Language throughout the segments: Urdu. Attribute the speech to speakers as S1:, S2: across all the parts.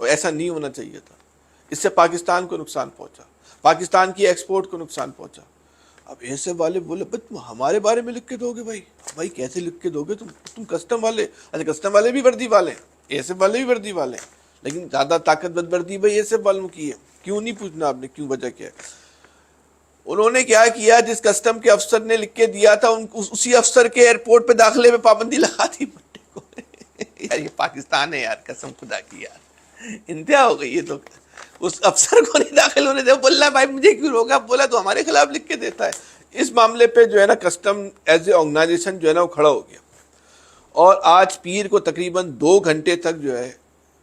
S1: اور ایسا نہیں ہونا چاہیے تھا. اس سے پاکستان کو نقصان پہنچا, پاکستان کی ایکسپورٹ کو نقصان پہنچا. اب ایسے والے بولے تم ہمارے بارے میں لکھ کے دو گے. بھائی کیسے لکھ کے دو گے تم کسٹم والے؟ اچھا کسٹم والے بھی وردی والے ہیں, ایسے والے بھی وردی والے ہیں, لیکن زیادہ طاقتور وردی بھائی ایسے والوں کی ہے. کیوں نہیں پوچھنا آپ نے کیوں, وجہ کیا ہے؟ انہوں نے کیا کیا, جس کسٹم کے افسر نے لکھ کے دیا تھا اسی افسر کے ایئرپورٹ پہ داخلے میں پابندی لگا دی بندے کو. یار یہ پاکستان ہے یار, قسم خدا کی یار انتہا ہو گئی. یہ تو اس افسر کو نہیں داخل ہونے دے, بول رہا ہے بھائی مجھے کیوں روکا, بولا تو ہمارے خلاف لکھ کے دیتا ہے. اس معاملے پہ جو ہے نا کسٹم ایز اے آرگنائزیشن جو ہے نا وہ کھڑا ہو گیا, اور آج پیر کو تقریباً 2 گھنٹے تک جو ہے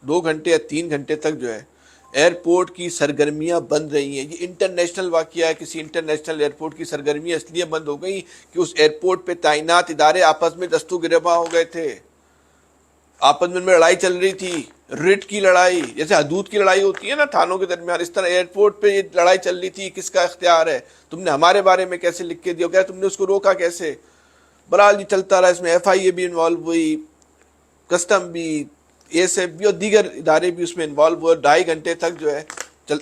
S1: 2 گھنٹے یا 3 گھنٹے تک جو ہے ایئرپورٹ کی سرگرمیاں بند رہی ہیں. یہ انٹرنیشنل واقعہ ہے, کسی انٹرنیشنل ایئرپورٹ کی سرگرمیاں اس لیے بند ہو گئی کہ اس ایئرپورٹ پہ تعینات ادارے آپس میں دستو گریباں ہو گئے تھے, آپس میں لڑائی چل رہی تھی, ریٹ کی لڑائی, جیسے حدود کی لڑائی ہوتی ہے نا تھانوں کے درمیان, اس طرح ایئرپورٹ پہ یہ لڑائی چل رہی تھی. کس کا اختیار ہے, تم نے ہمارے بارے میں کیسے لکھ کے دیا, کیا تم نے اس کو روکا کیسے؟ بہرحال یہ چلتا رہا. اس میں ایف آئی اے بھی انوالو ہوئی, کسٹم بھی, ایس ایف بھی اور دیگر ادارے بھی اس میں انوالو ہوئے. 2.5 گھنٹے تک جو ہے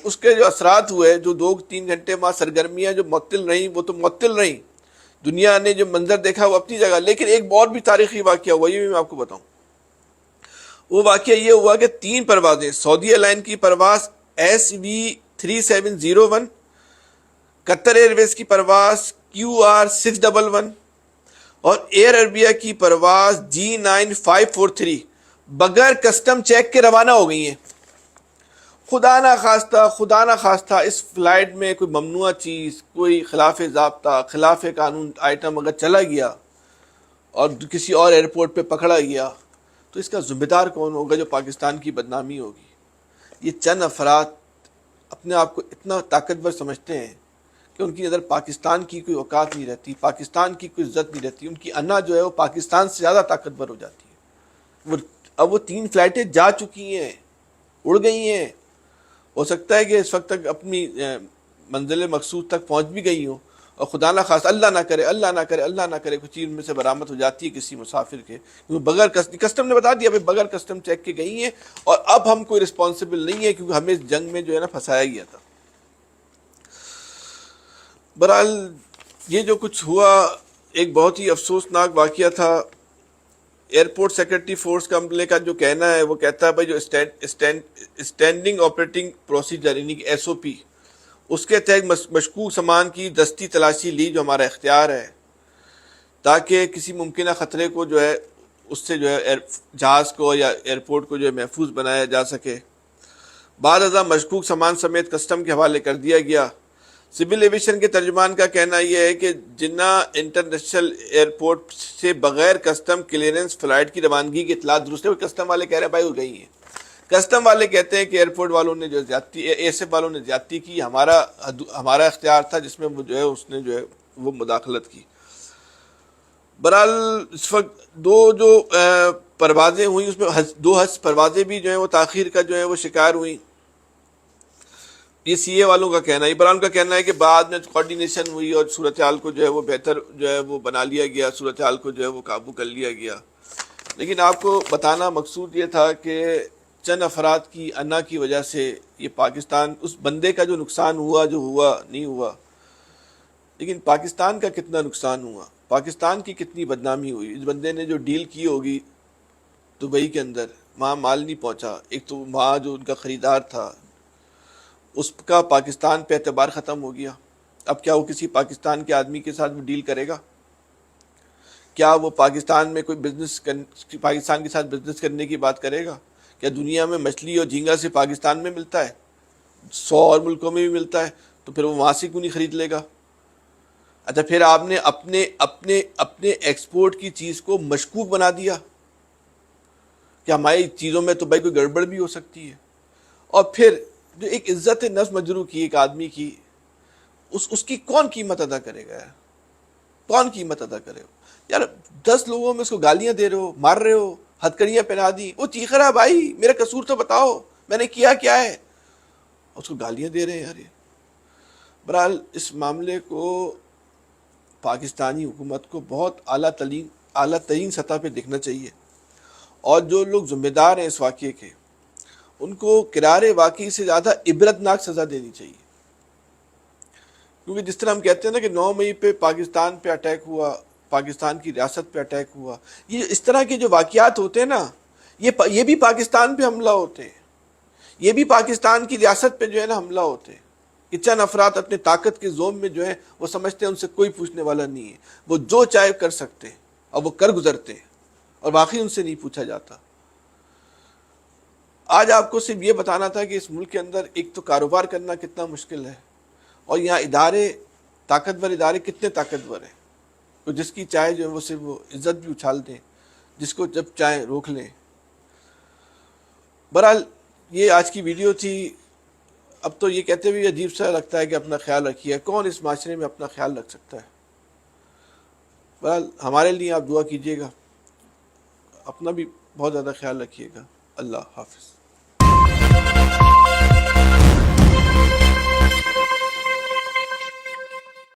S1: اس کے جو اثرات ہوئے, جو 2-3 گھنٹے وہاں سرگرمیاں جو معطل رہیں وہ تو معطل رہیں. دنیا نے جو منظر دیکھا وہ اپنی جگہ, لیکن ایک اور بھی تاریخی واقعہ ہوا, یہ بھی میں آپ کو بتاؤں. وہ واقعہ یہ ہوا کہ 3 پروازیں, سعودی ایئر لائن کی پرواز SV3701, قطر ایئر ویز کی پرواز QR611 اور ایئر عربیہ کی پرواز G9543 بغیر کسٹم چیک کے روانہ ہو گئی ہیں. خدا نہ خواستہ اس فلائٹ میں کوئی ممنوعہ چیز, کوئی خلاف ضابطہ, خلاف قانون آئٹم اگر چلا گیا اور کسی اور ایئرپورٹ پہ پکڑا گیا تو اس کا ذمہ دار کون ہوگا؟ جو پاکستان کی بدنامی ہوگی. یہ چند افراد اپنے آپ کو اتنا طاقتور سمجھتے ہیں کہ ان کی نظر پاکستان کی کوئی اوقات نہیں رہتی, پاکستان کی کوئی عزت نہیں رہتی. ان کی انا جو ہے وہ پاکستان سے زیادہ طاقتور ہو جاتی ہے. اب وہ 3 فلائٹیں جا چکی ہیں, اڑ گئی ہیں. ہو سکتا ہے کہ اس وقت تک اپنی منزل مقصود تک پہنچ بھی گئی ہوں, اور خدا نہ خواستہ اللہ نہ کرے کوئی چیز میں سے برآمد ہو جاتی ہے کسی مسافر کے, بغیر کسٹم نے بتا دیا بغیر کسٹم چیک کے گئی ہیں, اور اب ہم کوئی رسپانسبل نہیں ہے کیونکہ ہمیں اس جنگ میں جو ہے نا پھنسایا گیا تھا. بہرحال یہ جو کچھ ہوا ایک بہت ہی افسوسناک واقعہ تھا. ایئرپورٹ سیکرٹری فورس کا عملے کا جو کہنا ہے وہ کہتا ہے بھائی جو اسٹینڈنگ آپریٹنگ پروسیجر یعنی کہ SOP, اس کے تحت مشکوک سامان کی دستی تلاشی لی جو ہمارا اختیار ہے, تاکہ کسی ممکنہ خطرے کو جو ہے اس سے جو ہے جہاز کو یا ایئرپورٹ کو جو ہے محفوظ بنایا جا سکے. بعد ازاں مشکوک سامان سمیت کسٹم کے حوالے کر دیا گیا. سول ایویشن کے ترجمان کا کہنا یہ ہے کہ جناح انٹرنیشنل ایئرپورٹ سے بغیر کسٹم کلیئرنس فلائٹ کی روانگی کی اطلاع درست ہے. کسٹم والے کہہ رہے ہیں بھائی ہو گئی ہیں. کسٹم والے کہتے ہیں کہ ایئرپورٹ والوں نے جو زیادتی, ایس ایف والوں نے زیادتی کی, ہمارا اختیار تھا جس میں وہ جو ہے اس نے جو ہے وہ مداخلت کی. بہرحال اس وقت 2 جو پروازیں ہوئیں اس میں 2 حج پروازیں بھی جو ہیں وہ تاخیر کا جو ہے وہ شکار ہوئیں. یہ CA والوں کا کہنا ہے. عمران کا کہنا ہے کہ بعد میں کوارڈینیشن ہوئی اور صورتحال کو جو ہے وہ بہتر جو ہے وہ بنا لیا گیا, صورتحال کو جو ہے وہ قابو کر لیا گیا. لیکن آپ کو بتانا مقصود یہ تھا کہ چند افراد کی انا کی وجہ سے یہ پاکستان, اس بندے کا جو نقصان ہوا جو ہوا نہیں ہوا, لیکن پاکستان کا کتنا نقصان ہوا, پاکستان کی کتنی بدنامی ہوئی. اس بندے نے جو ڈیل کی ہوگی دبئی کے اندر, وہاں مال نہیں پہنچا, ایک تو وہاں جو ان کا خریدار تھا اس کا پاکستان پہ اعتبار ختم ہو گیا. اب کیا وہ کسی پاکستان کے آدمی کے ساتھ وہ ڈیل کرے گا؟ کیا وہ پاکستان میں کوئی بزنس پاکستان کے ساتھ بزنس کرنے کی بات کرے گا؟ کیا دنیا میں مچھلی اور جھینگا سے پاکستان میں ملتا ہے, 100 اور ملکوں میں بھی ملتا ہے, تو پھر وہ وہاں سے کیوں نہیں خرید لے گا؟ اچھا پھر آپ نے اپنے ایکسپورٹ کی چیز کو مشکوک بنا دیا کہ ہماری چیزوں میں تو بھائی کوئی گڑبڑ بھی ہو سکتی ہے. اور پھر جو ایک عزت نفس مجروح کی ایک آدمی کی, اس کی کون قیمت ادا کرے گا یار؟ کون قیمت ادا کرے گا یار؟ 10 لوگوں میں اس کو گالیاں دے رہے ہو, مار رہے ہو, ہتھکڑیاں پہنا دی, وہ چیخ رہا بھائی میرا قصور تو بتاؤ میں نے کیا ہے, اس کو گالیاں دے رہے ہیں یار. بہرحال اس معاملے کو پاکستانی حکومت کو بہت اعلیٰ ترین سطح پہ دیکھنا چاہیے, اور جو لوگ ذمہ دار ہیں اس واقعے کے ان کو کرارے واقعی سے زیادہ عبرتناک سزا دینی چاہیے. کیونکہ جس طرح ہم کہتے ہیں نا کہ 9 مئی پہ پاکستان پہ اٹیک ہوا، پاکستان کی ریاست پہ اٹیک ہوا، یہ اس طرح کے جو واقعات ہوتے ہیں نا، یہ بھی پاکستان پہ حملہ ہوتے ہیں، یہ بھی پاکستان کی ریاست پہ جو ہے نا حملہ ہوتے ہیں کہ چند افراد اپنے طاقت کے زوم میں جو ہے وہ سمجھتے ہیں ان سے کوئی پوچھنے والا نہیں ہے، وہ جو چاہے کر سکتے ہیں اور وہ کر گزرتے ہیں اور واقعی ان سے نہیں پوچھا جاتا. آج آپ کو صرف یہ بتانا تھا کہ اس ملک کے اندر ایک تو کاروبار کرنا کتنا مشکل ہے، اور یہاں ادارے، طاقتور ادارے کتنے طاقتور ہیں، تو جس کی چاہے جو ہے وہ صرف وہ عزت بھی اچھال دیں، جس کو جب چاہیں روک لیں. بہرحال یہ آج کی ویڈیو تھی. اب تو یہ کہتے ہوئے عجیب سا لگتا ہے کہ اپنا خیال رکھیے، کون اس معاشرے میں اپنا خیال رکھ سکتا ہے. بہرحال ہمارے لیے آپ دعا کیجیے گا، اپنا بھی بہت زیادہ خیال رکھیے گا. اللہ حافظ.